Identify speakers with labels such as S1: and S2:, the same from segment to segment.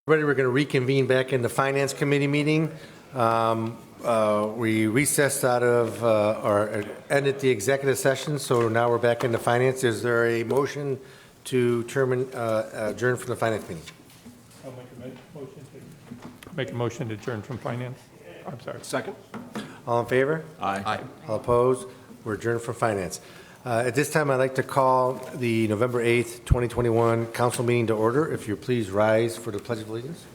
S1: Everybody, we're going to reconvene back in the Finance Committee meeting. We recessed out of, or ended the executive session, so now we're back into Finance. Is there a motion to adjourn from the Finance meeting?
S2: I'll make a motion to adjourn from Finance. I'm sorry.
S3: Second.
S1: All in favor?
S3: Aye.
S1: All opposed? We're adjourned from Finance. At this time, I'd like to call the November 8th, 2021 council meeting to order. If you please rise for the Pledge of Allegiance.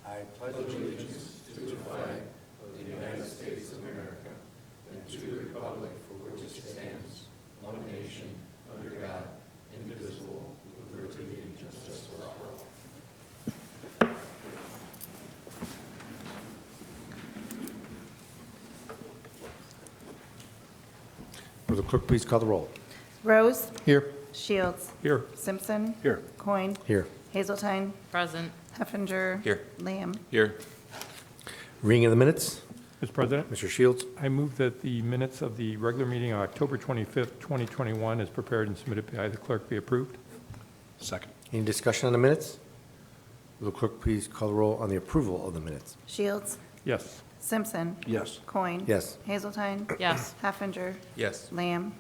S1: I pledge allegiance to the flag of the United States of America and to the republic for which it stands, one nation, under God, indivisible, with liberty and justice for all. Will the clerk please call the roll?
S4: Rose.
S1: Here.
S4: Shields.
S2: Here.
S4: Simpson.
S3: Here.
S4: Coin.
S1: Here.
S4: Hazeltine.
S5: Present.
S4: Heffinger.
S3: Here.
S4: Lamb.
S3: Here.
S1: Reading of the minutes.
S2: Mr. President,
S1: Mr. Shields.
S2: I move that the minutes of the regular meeting on October 25th, 2021, as prepared and submitted by the clerk, be approved.
S3: Second.
S1: Any discussion on the minutes? Will the clerk please call the roll on the approval of the minutes?
S4: Shields.
S2: Yes.
S4: Simpson.
S3: Yes.
S4: Coin.
S1: Yes.
S4: Hazeltine.
S5: Yes.
S4: Heffinger.
S3: Yes.
S4: Lamb.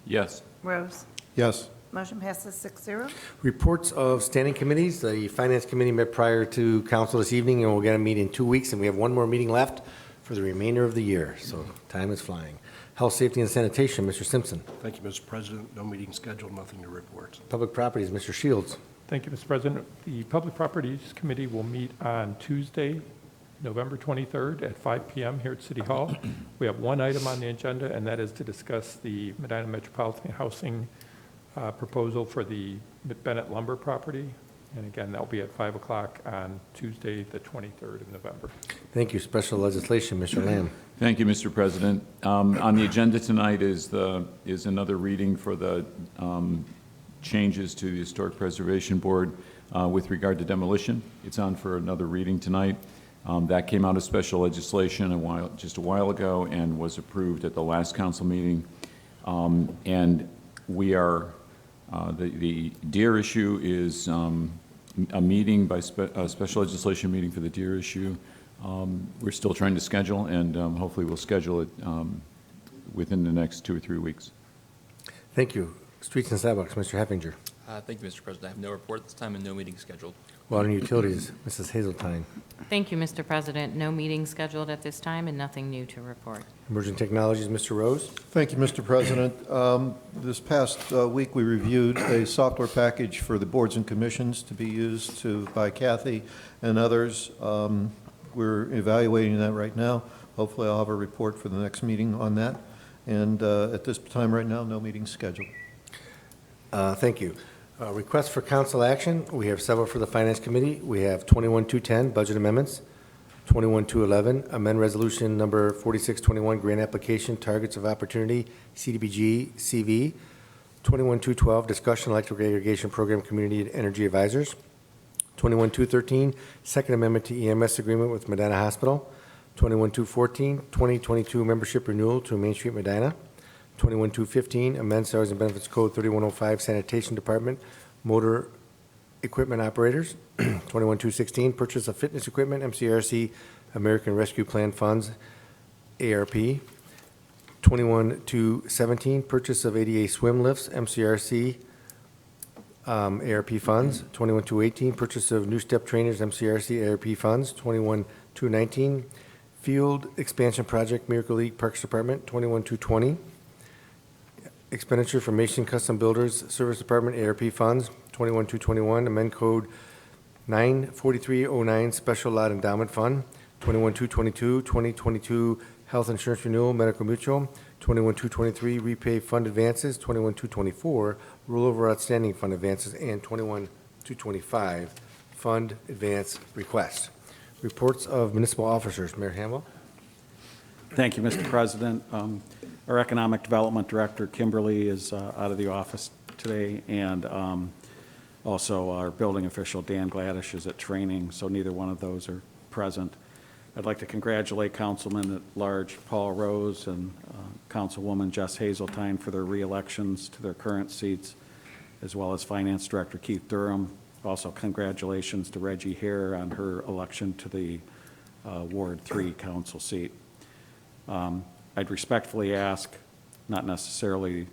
S3: Yes.
S4: Rose.
S1: Yes.
S4: Motion passes 6-0.
S1: Reports of standing committees. The Finance Committee met prior to council this evening, and we're going to meet in 2 weeks, and we have one more meeting left for the remainder of the year, so time is flying. Health, Safety, and Sanitation, Mr. Simpson.
S3: Thank you, Mr. President. No meeting scheduled, nothing to report.
S1: Public Properties, Mr. Shields.
S2: Thank you, Mr. President. The Public Properties Committee will meet on Tuesday, November 23rd at 5 p.m. here at City Hall. We have one item on the agenda, and that is to discuss the Medina Metropolitan Housing proposal for the Bennett Lumber property. And again, that'll be at 5 o'clock on Tuesday, the 23rd of November.
S1: Thank you. Special legislation, Mr. Lamb.
S6: Thank you, Mr. President. On the agenda tonight is another reading for the changes to the Historic Preservation Board with regard to demolition. It's on for another reading tonight. That came out of special legislation just a while ago and was approved at the last council meeting. And we are the deer issue is a meeting by a special legislation meeting for the deer issue. We're still trying to schedule, and hopefully we'll schedule it within the next 2 or 3 weeks.
S1: Thank you. Streets and Sidewalks, Mr. Heffinger.
S7: Thank you, Mr. President. I have no report at this time and no meeting scheduled.
S1: Water and Utilities, Mrs. Hazeltine.
S5: Thank you, Mr. President. No meeting scheduled at this time and nothing new to report.
S1: Emerging Technologies, Mr. Rose.
S8: Thank you, Mr. President. This past week, we reviewed a software package for the boards and commissions to be used by Kathy and others. We're evaluating that right now. Hopefully, I'll have a report for the next meeting on that. And at this time right now, no meeting scheduled.
S1: Thank you. Requests for council action. We have several for the Finance Committee. We have 21-210, budget amendments. 21-211, amend resolution number 4621, grant application, targets of opportunity, CDBG, CV. 21-212, discussion electric aggregation program, community and energy advisors. 21-213, second amendment to EMS agreement with Medina Hospital. 21-214, 2022 membership renewal to Main Street Medina. 21-215, amend salaries and benefits code 3105, sanitation department, motor equipment operators. 21-216, purchase of fitness equipment, MCRC, American Rescue Plan funds, ARP. 21-217, purchase of ADA swim lifts, MCRC, ARP funds. 21-218, purchase of new step trainers, MCRC, ARP funds. 21-219, field expansion project, Miracle League Parks Department. 21-220, expenditure for Mason Custom Builders Service Department, ARP funds. 21-221, amend code 94309, Special Lot Endowment Fund. 21-222, 2022 Health Insurance Renewal, Medical Mutual. 21-223, repay fund advances. 21-224, rollover outstanding fund advances. And 21-225, fund advance requests. Reports of municipal officers. Mayor Hamwell.
S9: Thank you, Mr. President. Our Economic Development Director, Kimberly, is out of the office today, and also our building official, Dan Gladish, is at training, so neither one of those are present. I'd like to congratulate Councilman at Large Paul Rose and Councilwoman Jess Hazeltine for their re-elections to their current seats, as well as Finance Director Keith Durham. Also, congratulations to Reggie Hare on her election to the Ward 3 council seat. I'd respectfully ask, not necessarily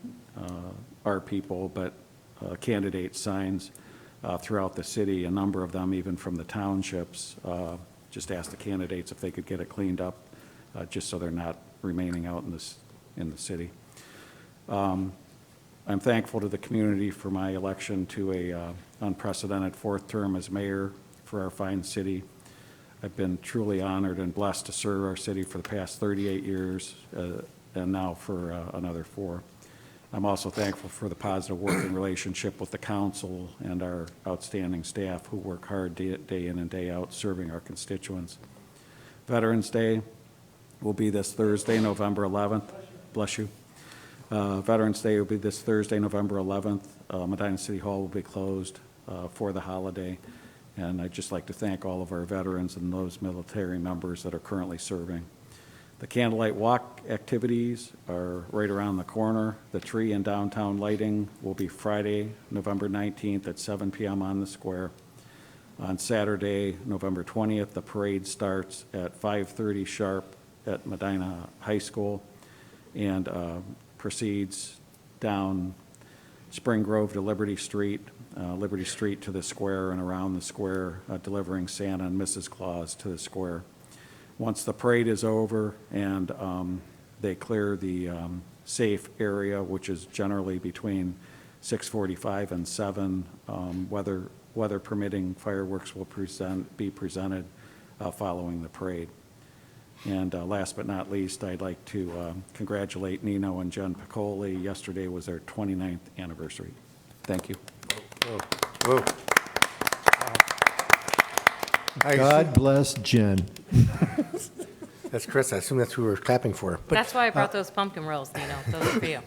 S9: our people, but candidate signs throughout the city, a number of them even from the townships. Just ask the candidates if they could get it cleaned up, just so they're not remaining out in the city. I'm thankful to the community for my election to a unprecedented fourth term as mayor for our fine city. I've been truly honored and blessed to serve our city for the past 38 years and now for another 4. I'm also thankful for the positive working relationship with the council and our outstanding staff who work hard day in and day out serving our constituents. Veterans Day will be this Thursday, November 11th. Bless you. Veterans Day will be this Thursday, November 11th. Medina City Hall will be closed for the holiday. And I'd just like to thank all of our veterans and those military members that are currently serving. The Candlelight Walk activities are right around the corner. The tree and downtown lighting will be Friday, November 19th at 7 p.m. on the square. On Saturday, November 20th, the parade starts at 5:30 sharp at Medina High School and proceeds down Spring Grove to Liberty Street to the square and around the square, delivering Santa and Mrs. Claus to the square. Once the parade is over and they clear the safe area, which is generally between 6:45 and 7, weather permitting, fireworks will be presented following the parade. And last but not least, I'd like to congratulate Nino and Jen Piccoli. Yesterday was their 29th anniversary. Thank you.
S1: Whoa.
S8: God bless Jen.
S1: That's Chris. I assume that's who we're clapping for. But
S5: That's why I brought those pumpkin rolls, Those are for you.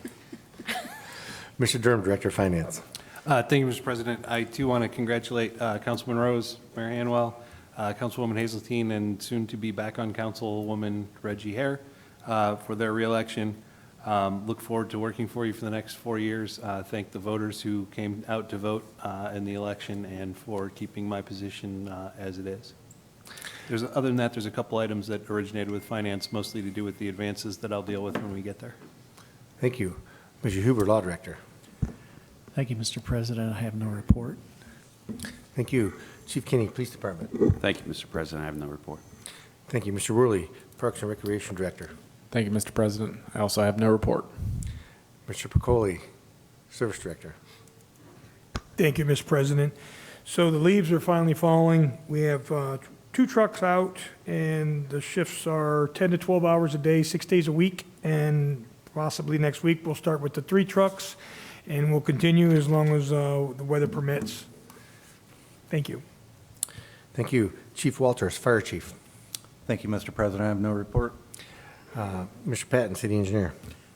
S1: Mr. Durham, Director of Finance.
S10: Thank you, Mr. President. I too want to congratulate Councilman Rose, Mayor Hanwell, Councilwoman Hazeltine, and soon to be back on Councilwoman Reggie Hare for their reelection. Look forward to working for you for the next 4 years. Thank the voters who came out to vote in the election and for keeping my position as it is. Other than that, there's a couple items that originated with finance, mostly to do with the advances that I'll deal with when we get there.
S1: Thank you. Mr. Huber, Law Director.
S11: Thank you, Mr. President. I have no report.
S1: Thank you. Chief Kinney, Police Department.
S12: Thank you, Mr. President. I have no report.
S1: Thank you. Mr. Worley, Parks and Recreation Director.
S13: Thank you, Mr. President. I also have no report.
S1: Mr. Piccoli, Service Director.
S14: Thank you, Mr. President. So the leaves are finally falling. We have 2 trucks out, and the shifts are 10 to 12 hours a day, 6 days a week, and possibly next week we'll start with the 3 trucks, and we'll continue as long as the weather permits. Thank you.
S1: Thank you. Chief Walters, Fire Chief.
S15: Thank you, Mr. President. I have no report.
S1: Mr. Patton, City Engineer.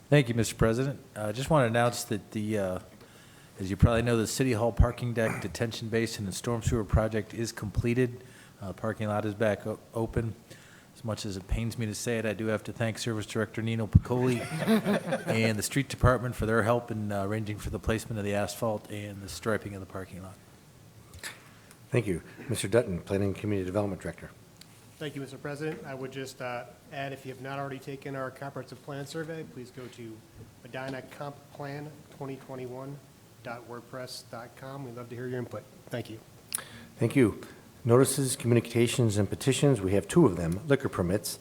S15: Thank you, Mr. President. I just want to announce that as you probably know, the City Hall parking deck, detention basin, and storm sewer project is completed. Parking lot is back open. As much as it pains me to say it, I do have to thank Service Director Nino Piccoli and the Street Department for their help in arranging for the placement of the asphalt and the striping of the parking lot.
S1: Thank you. Mr. Dutton, Planning and Community Development Director.
S16: Thank you, Mr. President. I would just add, if you have not already taken our comprehensive plan survey, please go to medinacomplan2021.wordpress.com. We'd love to hear your input. Thank you.
S1: Thank you. Notices, communications, and petitions. We have 2 of them. Liquor permits.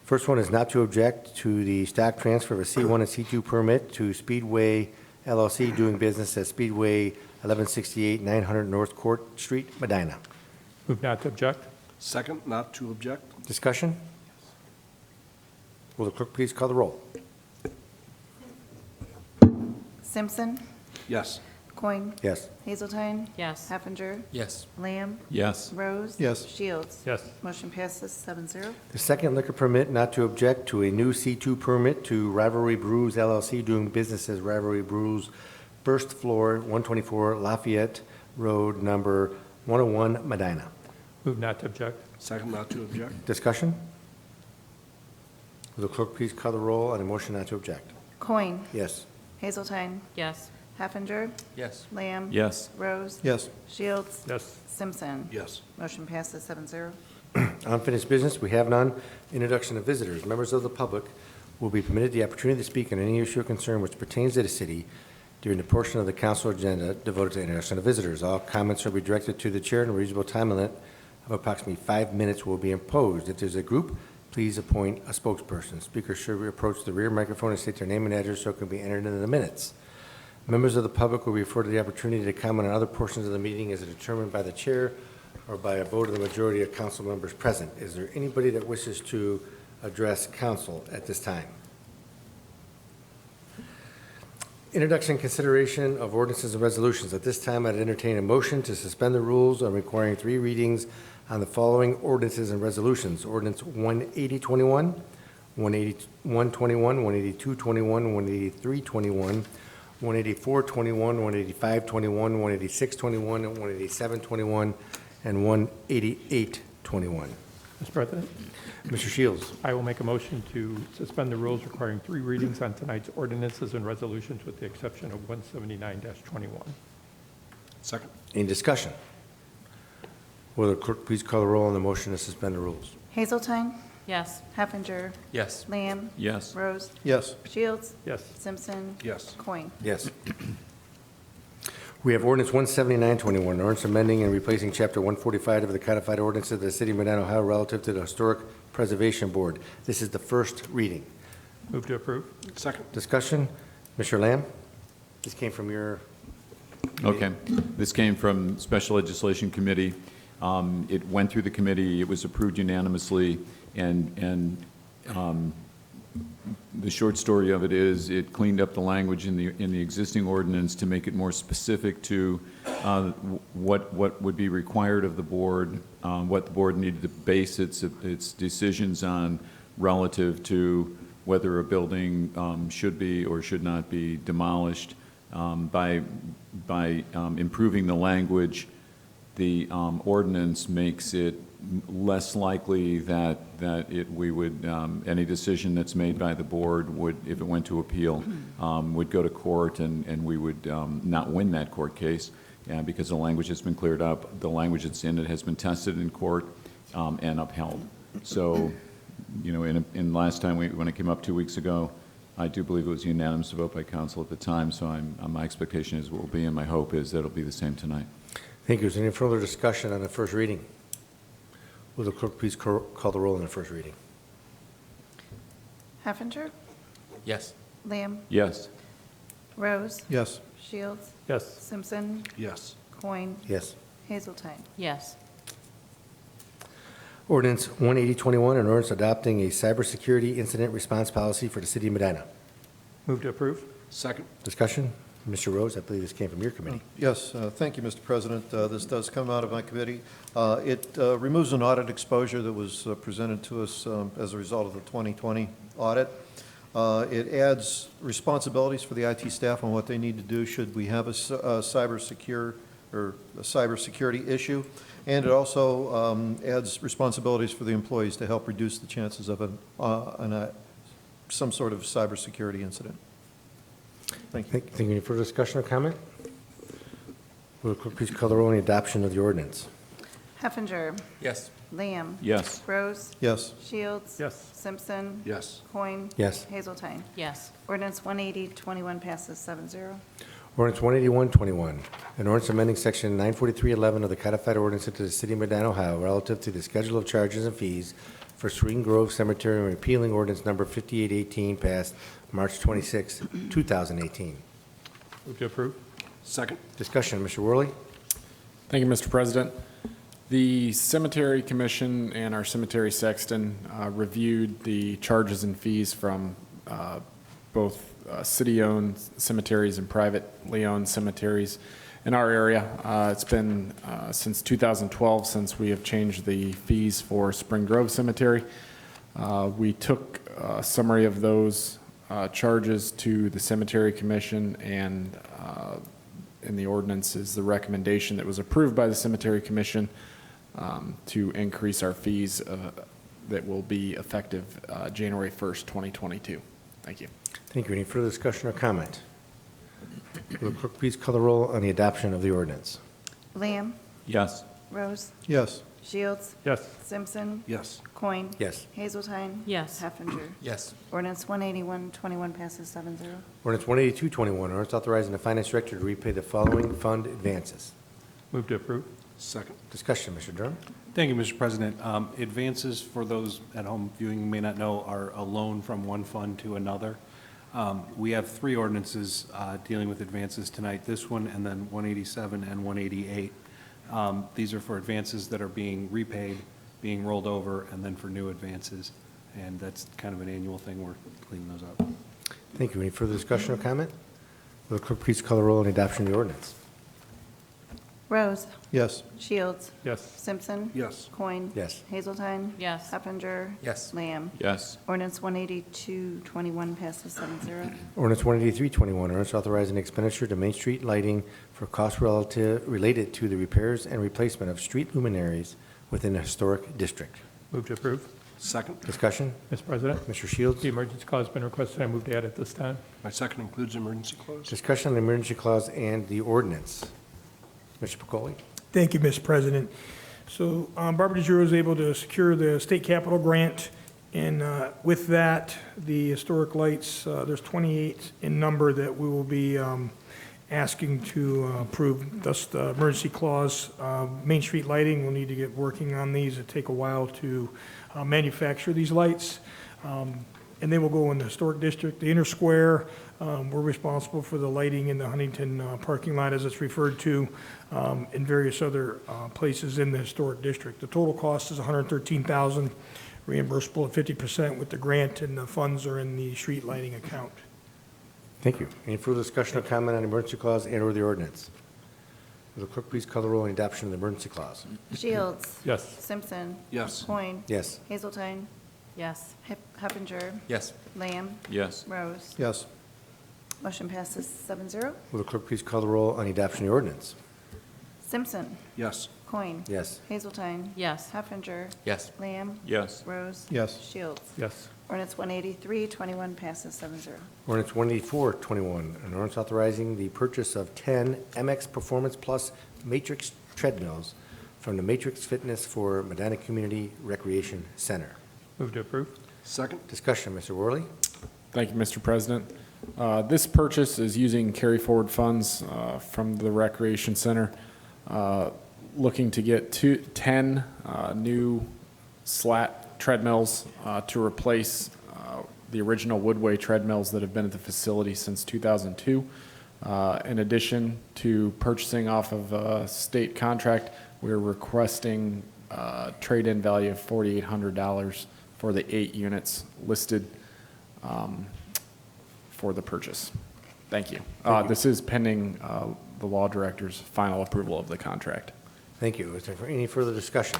S1: First one is not to object to the stock transfer of a C1 and C2 permit to Speedway LLC doing business at Speedway 1168 900 North Court Street, Medina.
S2: Move not to object.
S3: Second, not to object.
S1: Discussion? Will the clerk please call the roll?
S4: Simpson.
S3: Yes.
S4: Coin.
S1: Yes.
S4: Hazeltine.
S5: Yes.
S4: Heffinger.
S7: Yes.
S4: Lamb.
S6: Yes.
S4: Rose.
S8: Yes.
S4: Shields.
S2: Yes.
S4: Motion passes 7-0.
S1: The second liquor permit not to object to a new C2 permit to Rivalry Brews LLC doing business as Rivalry Brews, first floor, 124 Lafayette Road, number 101, Medina.
S2: Move not to object.
S3: Second, not to object.
S1: Discussion? Will the clerk please call the roll on a motion not to object?
S4: Coin.
S1: Yes.
S4: Hazeltine.
S5: Yes.
S4: Heffinger.
S7: Yes.
S4: Lamb.
S6: Yes.
S4: Rose.
S8: Yes.
S4: Shields.
S2: Yes.
S4: Simpson.
S3: Yes.
S4: Motion passes 7-0.
S1: Unfinished business, we have none. Introduction of visitors. Members of the public will be permitted the opportunity to speak on any issue or concern which pertains to the city during the portion of the council agenda devoted to introduction of visitors. All comments will be directed to the chair, and a reasonable time limit of approximately 5 minutes will be imposed. If there's a group, please appoint a spokesperson. Speakers should approach the rear microphone and state their name and address so it can be entered into the minutes. Members of the public will be afforded the opportunity to comment on other portions of the meeting as determined by the chair or by a vote of the majority of council members present. Is there anybody that wishes to address council at this time? Introduction and consideration of ordinances and resolutions. At this time, I'd entertain a motion to suspend the rules on requiring 3 readings on the following ordinances and resolutions. Ordinance 18021, 18121, 18221, 18321, 18421, 18521, 18621, and 18721, and 18821.
S2: Mr. President,
S1: Mr. Shields.
S2: I will make a motion to suspend the rules requiring 3 readings on tonight's ordinances and resolutions with the exception of 179-21.
S3: Second.
S1: Any discussion? Will the clerk please call the roll on the motion to suspend the rules?
S4: Hazeltine.
S5: Yes.
S4: Heffinger.
S7: Yes.
S4: Lamb.
S6: Yes.
S4: Rose.
S8: Yes.
S4: Shields.
S2: Yes.
S4: Simpson.
S3: Yes.
S4: Coin.
S1: Yes. We have ordinance 17921, ordinance amending and replacing chapter 145 of the codified ordinances of the city of Medina, Ohio relative to the Historic Preservation Board. This is the first reading.
S2: Move to approve.
S3: Second.
S1: Discussion? Mr. Lamb? This came from your...
S6: Okay. This came from Special Legislation Committee. It went through the committee. It was approved unanimously, and the short story of it is it cleaned up the language in the existing ordinance to make it more specific to what would be required of the board, what the board needed to base its decisions on relative to whether a building should be or should not be demolished. By improving the language, the ordinance makes it less likely that we would, any decision that's made by the board would, if it went to appeal, would go to court and we would not win that court case because the language has been cleared up. The language that's in it has been tested in court and upheld. So, you know, in last time when it came up 2 weeks ago, I do believe it was a unanimous vote by council at the time, so my expectation is what will be, and my hope is that it'll be the same tonight.
S1: Thank you. Is there any further discussion on the first reading? Will the clerk please call the roll on the first reading?
S4: Heffinger.
S7: Yes.
S4: Lamb.
S6: Yes.
S4: Rose.
S8: Yes.
S4: Shields.
S2: Yes.
S4: Simpson.
S3: Yes.
S4: Coin.
S1: Yes.
S4: Hazeltine.
S5: Yes.
S1: Ordinance 18021, an ordinance adopting a cybersecurity incident response policy for the city of Medina.
S2: Move to approve.
S3: Second.
S1: Discussion? Mr. Rose, I believe this came from your committee.
S8: Yes, thank you, Mr. President. This does come out of my committee. It removes an audit exposure that was presented to us as a result of the 2020 audit. It adds responsibilities for the IT staff on what they need to do should we have a cybersecurity issue. And it also adds responsibilities for the employees to help reduce the chances of some sort of cybersecurity incident. Thank you.
S1: Thank you. Any further discussion or comment? Will the clerk please call the roll on the adoption of the ordinance?
S4: Heffinger.
S7: Yes.
S4: Lamb.
S6: Yes.
S4: Rose.
S8: Yes.
S4: Shields.
S2: Yes.
S4: Simpson.
S3: Yes.
S4: Coin.
S1: Yes.
S4: Hazeltine.
S5: Yes.
S4: Ordinance 18021 passes 7-0.
S1: Ordinance 18121, an ordinance amending section 94311 of the codified ordinance of the city of Medina, Ohio relative to the schedule of charges and fees for Sweden Grove Cemetery and repealing ordinance number 5818 passed March 26, 2018.
S2: Move to approve.
S3: Second.
S1: Discussion, Mr. Worley?
S13: Thank you, Mr. President. The Cemetery Commission and our cemetery sexton reviewed the charges and fees from both city-owned cemeteries and privately owned cemeteries in our area. It's been since 2012 since we have changed the fees for Spring Grove Cemetery. We took a summary of those charges to the Cemetery Commission, and in the ordinance is the recommendation that was approved by the Cemetery Commission to increase our fees that will be effective January 1st, 2022. Thank you.
S1: Thank you. Any further discussion or comment? Will the clerk please call the roll on the adoption of the ordinance?
S4: Lamb,
S6: Yes.
S4: Rose,
S8: Yes.
S4: Shields,
S2: Yes.
S4: Simpson,
S3: Yes.
S4: Coin.
S1: Yes.
S4: Hazeltine.
S5: Yes.
S4: Heffinger.
S7: Yes.
S4: Ordinance 181-21 passes 7-0.
S1: Ordinance 182-21, ordinance authorizing the finance director to repay the following fund advances.
S2: Move to approve.
S3: Second.
S1: Discussion, Mr. Durham.
S10: Thank you, Mr. President. Advances, for those at home viewing may not know, are a loan from one fund to another. We have three ordinances dealing with advances tonight, this one and then 187 and 188. These are for advances that are being repaid, being rolled over, and then for new advances. And that's kind of an annual thing. We're cleaning those up.
S1: Thank you. Any further discussion or comment? Will the clerk please call the roll on the adoption of the ordinance?
S4: Rose,
S8: Yes.
S4: Shields,
S2: Yes.
S4: Simpson.
S3: Yes.
S4: Coin.
S1: Yes.
S4: Hazeltine.
S5: Yes.
S4: Heffinger.
S7: Yes.
S4: Lamb.
S6: Yes.
S4: Ordinance 182-21 passes 7-0.
S1: Ordinance 183-21, ordinance authorizing expenditure to Main Street lighting for costs related to the repairs and replacement of street luminaries within a historic district.
S2: Move to approve.
S3: Second.
S1: Discussion?
S2: Mr. President,
S1: Mr. Shields?
S2: the emergency clause has been requested. I move to add it this time.
S3: My second includes emergency clause.
S1: Discussion on the emergency clause and the ordinance. Mr. Pacoli?
S14: Thank you, Mr. President. So Barbara DeGiro was able to secure the state capital grant, and with that, the historic lights, there's 28 in number that we will be asking to approve, thus the emergency clause. Main Street lighting, we'll need to get working on these. It'll take a while to manufacture these lights, and they will go in the historic district. The inner square, we're responsible for the lighting in the Huntington parking lot, as it's referred to, in various other places in the historic district. The total cost is $113,000, reimbursable at 50% with the grant, and the funds are in the street lighting account.
S1: Thank you. Any further discussion or comment on the emergency clause and/or the ordinance? Will the clerk please call the roll on the adoption of the emergency clause?
S4: Shields.
S2: Yes.
S4: Simpson.
S3: Yes.
S4: Coin.
S1: Yes.
S4: Hazeltine.
S5: Yes.
S4: Heffinger.
S7: Yes.
S4: Lamb.
S6: Yes.
S4: Rose.
S8: Yes.
S4: Motion passes 7-0.
S1: Will the clerk please call the roll on the adoption of the ordinance?
S4: Simpson.
S3: Yes.
S4: Coin.
S1: Yes.
S4: Hazeltine.
S5: Yes.
S4: Heffinger.
S7: Yes.
S4: Lamb.
S6: Yes.
S4: Rose.
S8: Yes.
S4: Shields.
S2: Yes.
S4: Ordinance 183-21 passes 7-0.
S1: Ordinance 184-21, an ordinance authorizing the purchase of 10 MX Performance Plus Matrix treadmills from the Matrix Fitness for Medina Community Recreation Center.
S2: Move to approve.
S3: Second.
S1: Discussion, Mr. Worley?
S13: Thank you, Mr. President. This purchase is using carry forward funds from the Recreation Center, looking to get 10 new slat treadmills to replace the original Woodway treadmills that have been at the facility since 2002. In addition to purchasing off of a state contract, we're requesting trade-in value of $4,800 for the 8 units listed for the purchase. Thank you. This is pending the law director's final approval of the contract.
S1: Thank you. Is there any further discussion?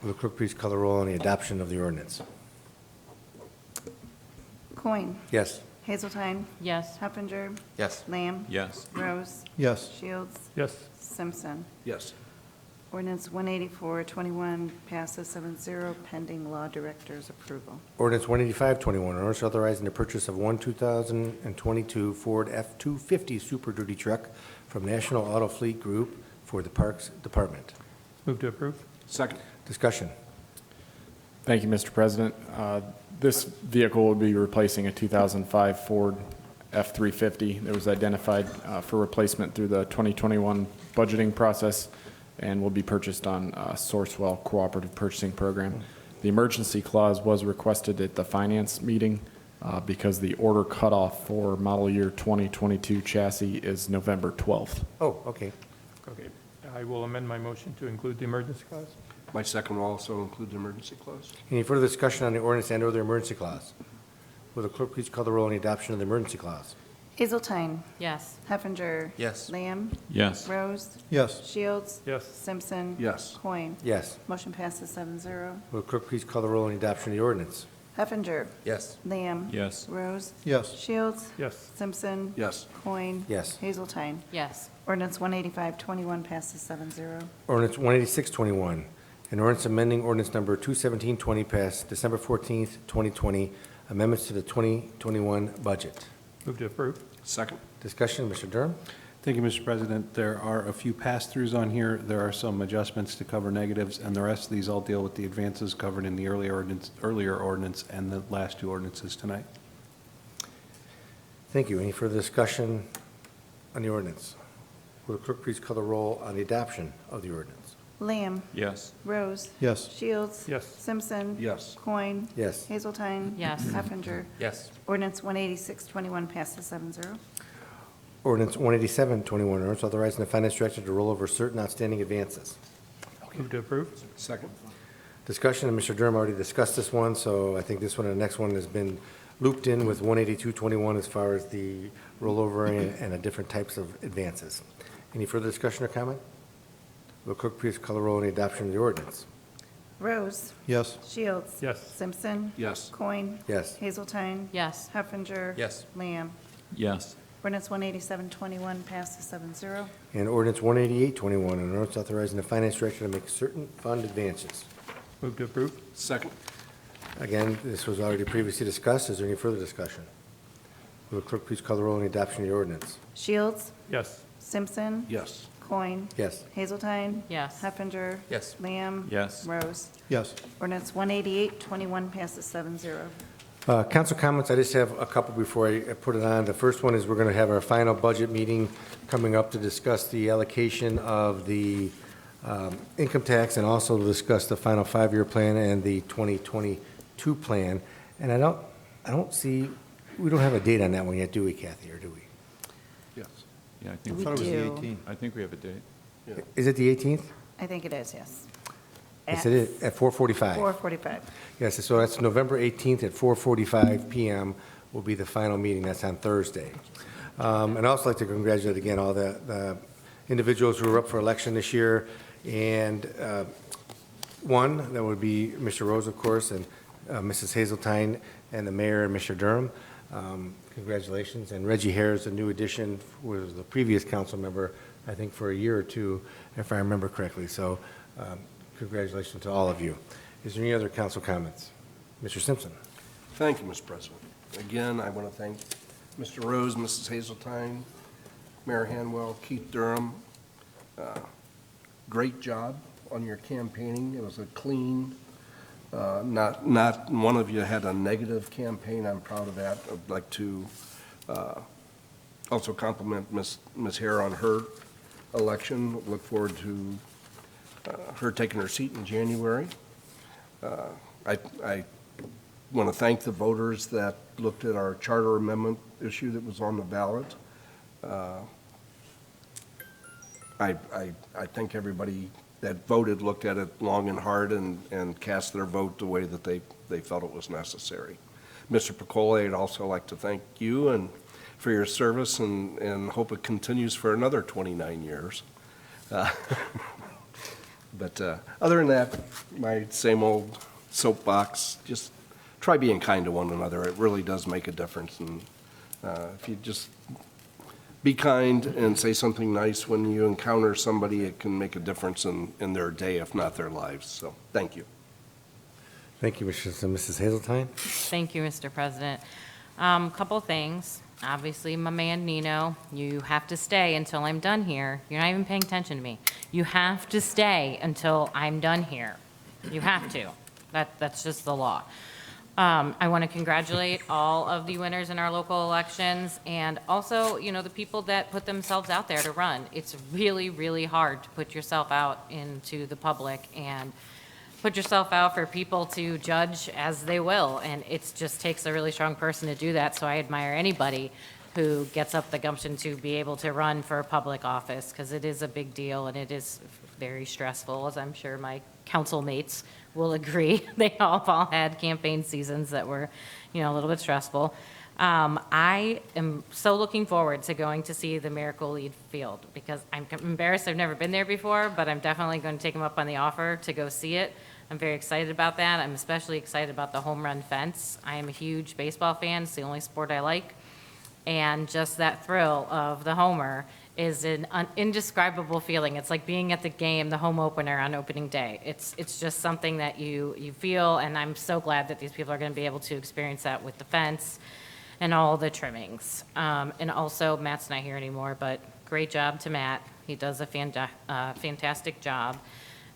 S1: Will the clerk please call the roll on the adoption of the ordinance?
S4: Coin.
S1: Yes.
S4: Hazeltine.
S5: Yes.
S4: Heffinger.
S7: Yes.
S4: Lamb.
S6: Yes.
S4: Rose.
S8: Yes.
S4: Shields.
S2: Yes.
S4: Simpson.
S3: Yes.
S4: Ordinance 184-21 passes 7-0 pending law director's approval.
S1: Ordinance 185-21, ordinance authorizing the purchase of one 2022 Ford F-250 Super Duty truck from National Auto Fleet Group for the Parks Department.
S2: Move to approve.
S3: Second.
S1: Discussion.
S13: Thank you, Mr. President. This vehicle will be replacing a 2005 Ford F-350 that was identified for replacement through the 2021 budgeting process and will be purchased on Sourcewell Cooperative Purchasing Program. The emergency clause was requested at the finance meeting because the order cutoff for model year 2022 chassis is November 12th.
S1: Oh, okay.
S2: Okay. I will amend my motion to include the emergency clause.
S3: My second will also include the emergency clause.
S1: Any further discussion on the ordinance and/or the emergency clause? Will the clerk please call the roll on the adoption of the emergency clause?
S4: Hazeltine.
S5: Yes.
S4: Heffinger.
S7: Yes.
S4: Lamb.
S6: Yes.
S4: Rose.
S8: Yes.
S4: Shields.
S2: Yes.
S4: Simpson.
S3: Yes.
S4: Coin.
S1: Yes.
S4: Motion passes 7-0.
S1: Will the clerk please call the roll on the adoption of the ordinance?
S4: Heffinger.
S7: Yes.
S4: Lamb.
S6: Yes.
S4: Rose.
S8: Yes.
S4: Shields.
S2: Yes.
S4: Simpson.
S3: Yes.
S4: Coin.
S1: Yes.
S4: Hazeltine.
S5: Yes.
S4: Ordinance 185-21 passes 7-0.
S1: Ordinance 186-21, An ordinance amending ordinance number 21720 passed December 14th, 2020, amendments to the 2021 budget.
S2: Move to approve.
S3: Second.
S1: Discussion, Mr. Durham?
S10: Thank you, Mr. President. There are a few pass-throughs on here. There are some adjustments to cover negatives, and the rest of these all deal with the advances covered in the earlier ordinance and the last two ordinances tonight.
S1: Thank you. Any further discussion on the ordinance? Will the clerk please call the roll on the adoption of the ordinance?
S4: Lamb.
S6: Yes.
S4: Rose.
S8: Yes.
S4: Shields.
S2: Yes.
S4: Simpson.
S3: Yes.
S4: Coin.
S1: Yes.
S4: Hazeltine.
S5: Yes.
S4: Heffinger.
S7: Yes.
S4: Ordinance 18621 passes 7-0.
S1: Ordinance 18721, ordinance authorizing the finance director to roll over certain outstanding advances.
S2: Move to approve.
S3: Second.
S1: Discussion, and Mr. Durham already discussed this one, so I think this one and the next one has been looped in with 18221 as far as the rollover and the different types of advances. Any further discussion or comment? Will the clerk please call the roll on the adoption of the ordinance?
S4: Rose.
S8: Yes.
S4: Shields.
S2: Yes.
S4: Simpson.
S3: Yes.
S4: Coin.
S1: Yes.
S4: Hazeltine.
S5: Yes.
S4: Heffinger.
S7: Yes.
S4: Lamb.
S6: Yes.
S4: Ordinance 18721 passes 7-0.
S1: And ordinance 18821, an ordinance authorizing the finance director to make certain fund advances.
S2: Move to approve.
S3: Second.
S1: Again, this was already previously discussed. Is there any further discussion? Will the clerk please call the roll on the adoption of the ordinance?
S4: Shields.
S2: Yes.
S4: Simpson.
S3: Yes.
S4: Coin.
S1: Yes.
S4: Hazeltine.
S5: Yes.
S4: Heffinger.
S7: Yes.
S4: Lamb.
S6: Yes.
S4: Rose.
S8: Yes.
S4: Ordinance 18821 passes 7-0.
S1: Council comments, I just have a couple before I put it on. The first one is we're going to have our final budget meeting coming up to discuss the allocation of the income tax and also to discuss the final 5-year plan and the 2022 plan. And I don't see, we don't have a date on that one yet, do we, Kathy, or do we?
S3: Yes.
S6: Yeah, I think,
S4: We
S8: I thought it was the
S4: do.
S8: 18th.
S6: I think we have a date.
S1: Is it the 18th?
S4: I think it is, yes.
S1: Yes, it is, at 4:45.
S4: 4:45.
S1: Yes, so that's November 18th at 4:45 PM will be the final meeting. That's on Thursday. And I'd also like to congratulate again all the individuals who were up for election this year. And one, that would be Mr. Rose, of course, and Mrs. Hazeltine, and the mayor, and Mr. Durham. Congratulations. And Reggie Hare is a new addition, was the previous council member, I think, for a year or two, if I remember correctly. So congratulations to all of you. Is there any other council comments? Mr. Simpson?
S3: Thank you, Mr. President. Again, I want to thank Mr. Rose, Mrs. Hazeltine, Mayor Hanwell, Keith Durham. Great job on your campaigning. It was a clean, not one of you had a negative campaign. I'm proud of that. I'd like to also compliment Ms. Hare on her election. Look forward to her taking her seat in January. I want to thank the voters that looked at our charter amendment issue that was on the ballot. I think everybody that voted looked at it long and hard and cast their vote the way that they felt it was necessary. Mr. Picola, I'd also like to thank you and for your service and hope it continues for another 29 years. But other than that, my same old soapbox, just try being kind to one another. It really does make a difference. And if you just be kind and say something nice when you encounter somebody, it can make a difference in their day, if not their lives. So thank you.
S1: Thank you, Mrs. Hazeltine.
S5: Thank you, Mr. President. Couple things. Obviously, my man Nino, you have to stay until I'm done here. You're not even paying attention to me. You have to stay until I'm done here. You have to. That's just the law. I want to congratulate all of the winners in our local elections and also, the people that put themselves out there to run. It's really, really hard to put yourself out into the public and put yourself out for people to judge as they will. And it just takes a really strong person to do that. So I admire anybody who gets up the gumption to be able to run for a public office because it is a big deal and it is very stressful, as I'm sure my council mates will agree. They all had campaign seasons that were, a little bit stressful. I am so looking forward to going to see the Miracle Lead Field because I'm embarrassed I've never been there before, but I'm definitely going to take them up on the offer to go see it. I'm very excited about that. I'm especially excited about the home run fence. I am a huge baseball fan. It's the only sport I like. And just that thrill of the homer is an indescribable feeling. It's like being at the game, the home opener on opening day. It's just something that you feel, and I'm so glad that these people are going to be able to experience that with the fence and all the trimmings. And also, Matt's not here anymore, but great job to Matt. He does a fantastic job.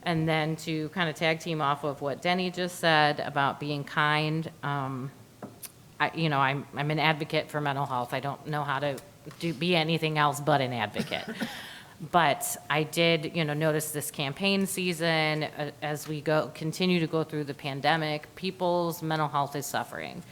S5: And then to kind of tag team off of what Denny just said about being kind, I'm an advocate for mental health. I don't know how to be anything else but an advocate. But I did, notice this campaign season, as we continue to go through the pandemic, people's mental health is suffering.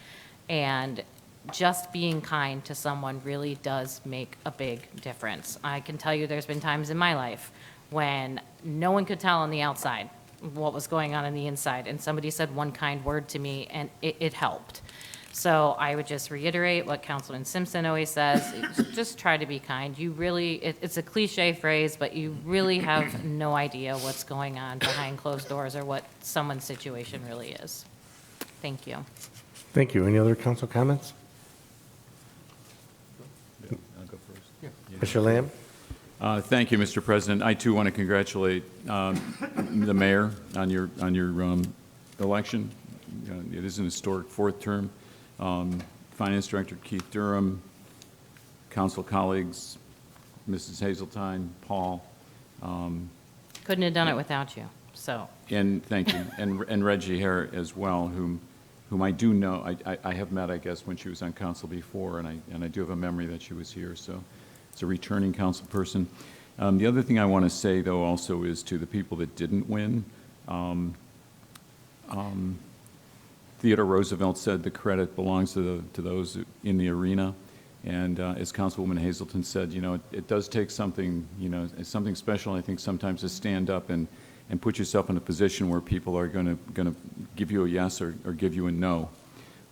S5: And just being kind to someone really does make a big difference. I can tell you there's been times in my life when no one could tell on the outside what was going on the inside, and somebody said one kind word to me, and it helped. So I would just reiterate what Councilman Simpson always says, just try to be kind. You really, it's a cliche phrase, but you really have no idea what's going on behind closed doors or what someone's situation really is. Thank you.
S1: Thank you. Any other council comments?
S6: I'll go first.
S1: Mr. Lamb?
S6: Thank you, Mr. President. I, too, want to congratulate the mayor on your election. It is an historic fourth term. Finance Director Keith Durham, council colleagues, Mrs. Hazeltine, Paul.
S5: Couldn't have done it without you, so.
S6: And thank you. And Reggie Hare as well, whom I do know. I have met, I guess, when she was on council before, and I do have a memory that she was here, so it's a returning council person. The other thing I want to say, though, also is to the people that didn't win. Theodore Roosevelt said the credit belongs to those in the arena. And as Councilwoman Hazelton said, it does take something, something special, I think, sometimes to stand up and put yourself in a position where people are going to give you a yes or give you a no.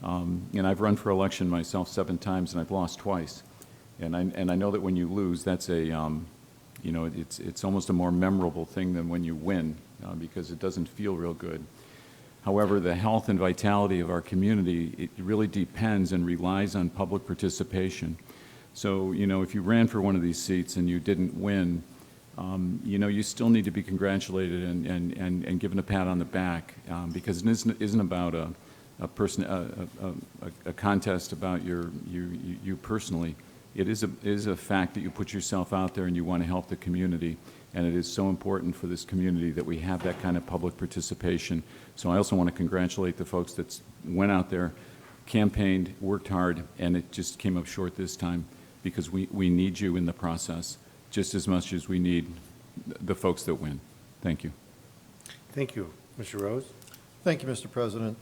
S6: And I've run for election myself 7 times, and I've lost twice. And I know that when you lose, that's it's almost a more memorable thing than when you win, because it doesn't feel real good. However, the health and vitality of our community, it really depends and relies on public participation. So, if you ran for one of these seats and you didn't win, you still need to be congratulated and given a pat on the back, because it isn't about a contest about you personally. It is a fact that you put yourself out there and you want to help the community. And it is so important for this community that we have that kind of public participation. So I also want to congratulate the folks that went out there, campaigned, worked hard, and it just came up short this time, because we need you in the process just as much as we need the folks that win. Thank you.
S1: Thank you. Mr. Rose?
S8: Thank you, Mr. President.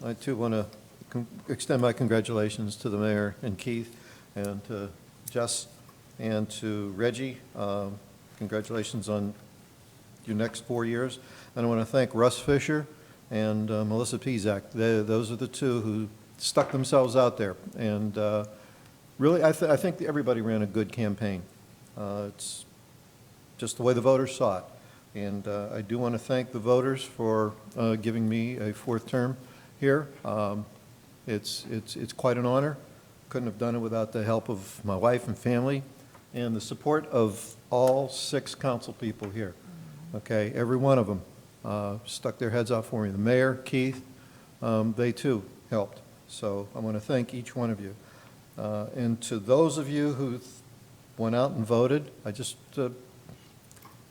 S8: I, too, want to extend my congratulations to the mayor and Keith and to Jess and to Reggie. Congratulations on your next 4 years. And I want to thank Russ Fisher and Melissa Pizak. Those are the two who stuck themselves out there. And really, I think everybody ran a good campaign. It's just the way the voters saw it. And I do want to thank the voters for giving me a 4th term here. It's quite an honor. Couldn't have done it without the help of my wife and family and the support of all 6 council people here. Okay, every one of them stuck their heads out for me. The mayor, Keith, they too helped. So I want to thank each one of you. And to those of you who went out and voted, it's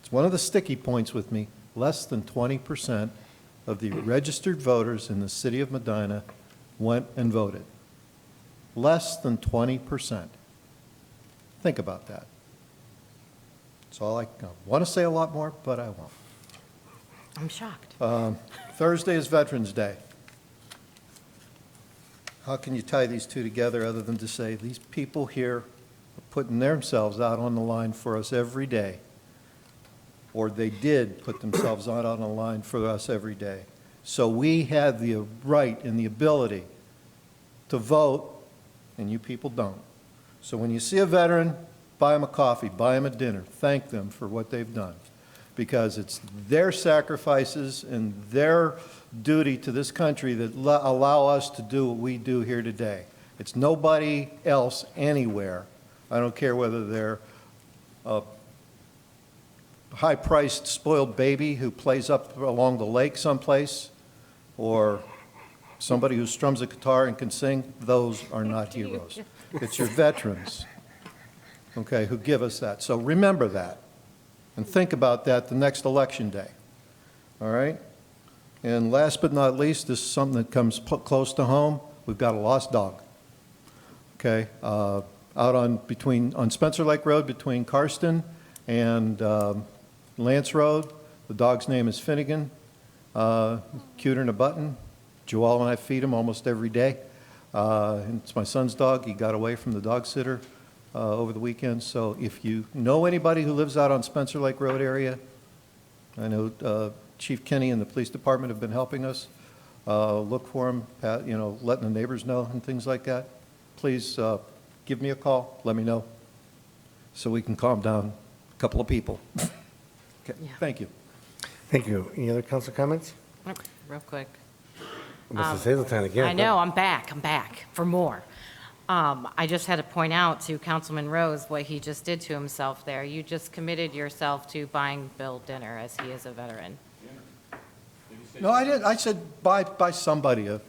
S8: one of the sticky points with me. Less than 20% of the registered voters in the city of Medina went and voted. Less than 20%. Think about that. That's all I want to say a lot more, but I won't.
S5: I'm shocked.
S8: Thursday is Veterans Day. How can you tie these two together other than to say these people here are putting themselves out on the line for us every day, or they did put themselves out on the line for us every day. So we have the right and the ability to vote, and you people don't. So when you see a veteran, buy them a coffee, buy them a dinner, thank them for what they've done, because it's their sacrifices and their duty to this country that allow us to do what we do here today. It's nobody else anywhere. I don't care whether they're a high-priced spoiled baby who plays up along the lake someplace, or somebody who strums a guitar and can sing, those are not heroes. It's your veterans, okay, who give us that. So remember that, and think about that the next election day, all right? And last but not least, this is something that comes close to home. We've got a lost dog, okay? Out on Spencer Lake Road between Karsten and Lance Road. The dog's name is Finnegan, cuter than a button. Joel and I feed him almost every day. It's my son's dog. He got away from the dog sitter over the weekend. So if you know anybody who lives out on Spencer Lake Road area, I know Chief Kenny and the police department have been helping us. Look for him, letting the neighbors know and things like that. Please give me a call, let me know, so we can calm down a couple of people. Okay,
S5: Yeah.
S8: thank you.
S1: Thank you. Any other council comments?
S5: Real quick.
S1: Mrs. Hazelton again.
S5: I know, I'm back for more. I just had to point out to Councilman Rose what he just did to himself there. You just committed yourself to buying Bill dinner, as he is a veteran.
S8: No, I didn't, I said by somebody.
S5: Okay,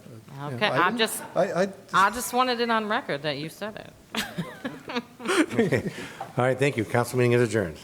S8: I
S5: I just wanted it on record that you said it.
S1: All right, thank you. Council meeting is adjourned.